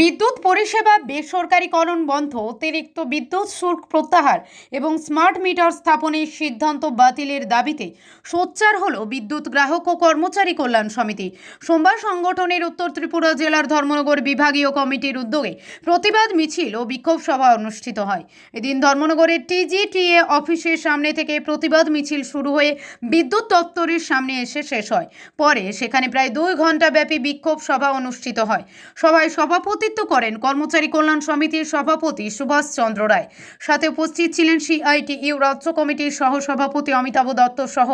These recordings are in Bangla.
বিদ্যুৎ পরিষেবা বেসরকারীকরণ বন্ধ, অতিরিক্ত বিদ্যুৎ শুল্ক প্রত্যাহার এবং স্মার্ট মিটার স্থাপনের সিদ্ধান্ত বাতিলের দাবিতে সোচ্চার হল বিদ্যুৎ গ্রাহক ও কর্মচারী কল্যাণ সমিতি। সোমবার সংগঠনের উত্তর ত্রিপুরা জেলার ধর্মনগর বিভাগীয় কমিটির উদ্যোগে প্রতিবাদ মিছিল ও বিক্ষোভ সভা অনুষ্ঠিত হয়। এদিন ধর্মনগরের টিজিটিএ অফিসের সামনে থেকে প্রতিবাদ মিছিল শুরু হয়ে বিদ্যুৎ দপ্তরের সামনে এসে শেষ হয়। পরে সেখানে প্রায় 2 ঘণ্টা ব্যাপী বিক্ষোভ সভা অনুষ্ঠিত হয়। সভায় সভাপতিত্ব করেন কর্মচারী কল্যাণ সমিতির সভাপতি সুভাষ চন্দ্র রায়। সাথে উপস্থিত ছিলেন সিআইটিইউ রাজ্য কমিটির সহ সভাপতি অমিতাভ দত্ত সহ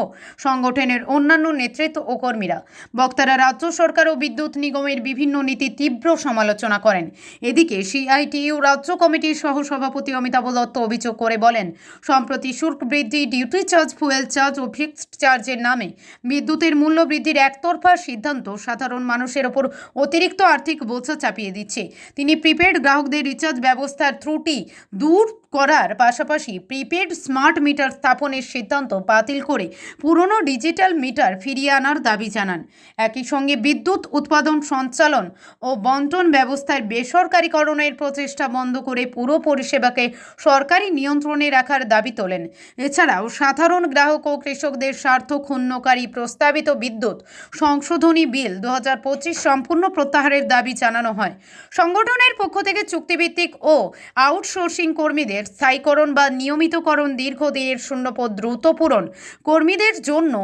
সংগঠনের অন্যান্য নেতৃত্ব ও কর্মীরা। বক্তারা রাজ্য সরকার ও বিদ্যুৎ নিগমের বিভিন্ন নীতি তীব্র সমালোচনা করেন। এদিকে সিআইটিইউ রাজ্য কমিটির সহ সভাপতি অমিতাভ দত্ত অভিযোগ করে বলেন, সম্প্রতি শুল্ক বৃদ্ধি, ডিউটি চার্জ, ফুয়েল চার্জ ও ফিক্সড চার্জের নামে বিদ্যুতের মূল্য বৃদ্ধির একতরফা সিদ্ধান্ত সাধারণ মানুষের ওপর অতিরিক্ত আর্থিক বোঝা চাপিয়ে দিচ্ছে। তিনি প্রিপেড গ্রাহকদের রিচার্জ ব্যবস্থার ত্রুটি দূর করার পাশাপাশি প্রিপেড স্মার্ট মিটার স্থাপনের সিদ্ধান্ত বাতিল করে পুরনো ডিজিটাল মিটার ফিরিয়ে আনার দাবি জানান। একই সঙ্গে বিদ্যুৎ উৎপাদন, সঞ্চালন ও বন্টন ব্যবস্থার বেসরকারীকরণের প্রচেষ্টা বন্ধ করে পুরো পরিষেবাকে সরকারি নিয়ন্ত্রণে রাখার দাবি তোলেন। এছাড়াও সাধারণ গ্রাহক ও কৃষকদের স্বার্থ ক্ষুণ্ণকারী প্রস্তাবিত বিদ্যুৎ সংশোধনী বিল 2025 সম্পূর্ণ প্রত্যাহারের দাবি জানানো হয়। সংগঠনের পক্ষ থেকে চুক্তিভিত্তিক ও আউটসোর্সিং কর্মীদের স্থায়ীকরণ বা নিয়মিতকরণ, দীর্ঘদিনের শূন্যপদ দ্রুত পূরণ, কর্মীদের জন্য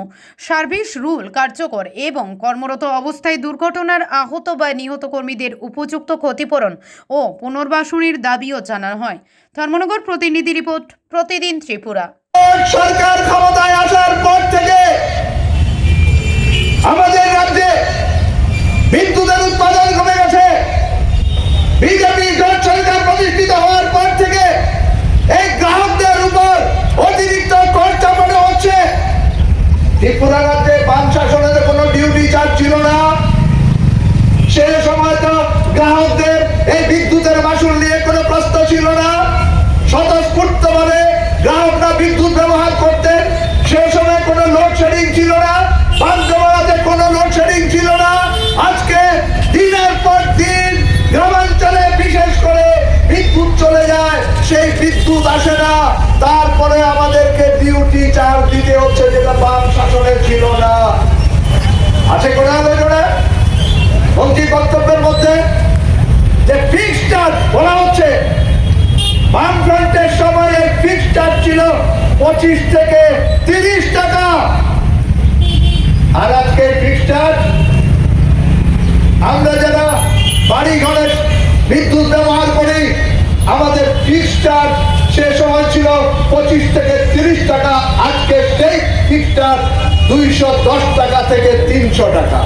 সার্ভিস রুল কার্যকর এবং কর্মরত অবস্থায় দুর্ঘটনার আহত বা নিহত কর্মীদের উপযুক্ত ক্ষতিপূরণ ও পুনর্বাসনের দাবিও জানানো হয়। ধর্মনগর প্রতিনিধি রিপোর্ট, প্রতিদিন ত্রিপুরা। সরকার ক্ষমতায় আসার পর থেকে আমাদের রাজ্যে বিদ্যুতের উৎপাদন কমে গেছে। বিজেপি সরকার প্রতিষ্ঠিত হওয়ার পর থেকে এই গ্রাহকদের উপর অতিরিক্ত কর চাপানো হচ্ছে। ত্রিপুরা রাজ্যে বাম শাসনের কোনো ডিউটি চার্জ ছিল না। সে সময় তো গ্রাহকদের এই বিদ্যুতের মাসুল নিয়ে কোনো প্রশ্ন ছিল না। স্বতঃস্ফূর্তভাবে গ্রাহকরা বিদ্যুৎ ব্যবহার করতেন। সে সময় কোনো লোডশেডিং ছিল না, পাঞ্চমারাতে কোনো লোডশেডিং ছিল না। আজকে দিনের পর দিন গ্রামাঞ্চলে বিশেষ করে বিদ্যুৎ চলে যায়, সেই বিদ্যুৎ আসে না। তারপরে আমাদেরকে ডিউটি চার্জ দিতে হচ্ছে, যেটা বাম শাসনের ছিল না। আছে কোনো আলোচনা মন্ত্রী বক্তব্যের মধ্যে যে ফিক্সড চার্জ বলা হচ্ছে, বামফ্রন্টের সময় ফিক্সড চার্জ ছিল 25 থেকে 30 টাকা, আর আজকে ফিক্সড চার্জ আমরা যারা বাড়ি ঘরে বিদ্যুৎ ব্যবহার করি, আমাদের ফিক্সড চার্জ সে সময় ছিল 25 থেকে 30 টাকা। আজকে সেই ফিক্সড চার্জ 210 টাকা থেকে 300 টাকা।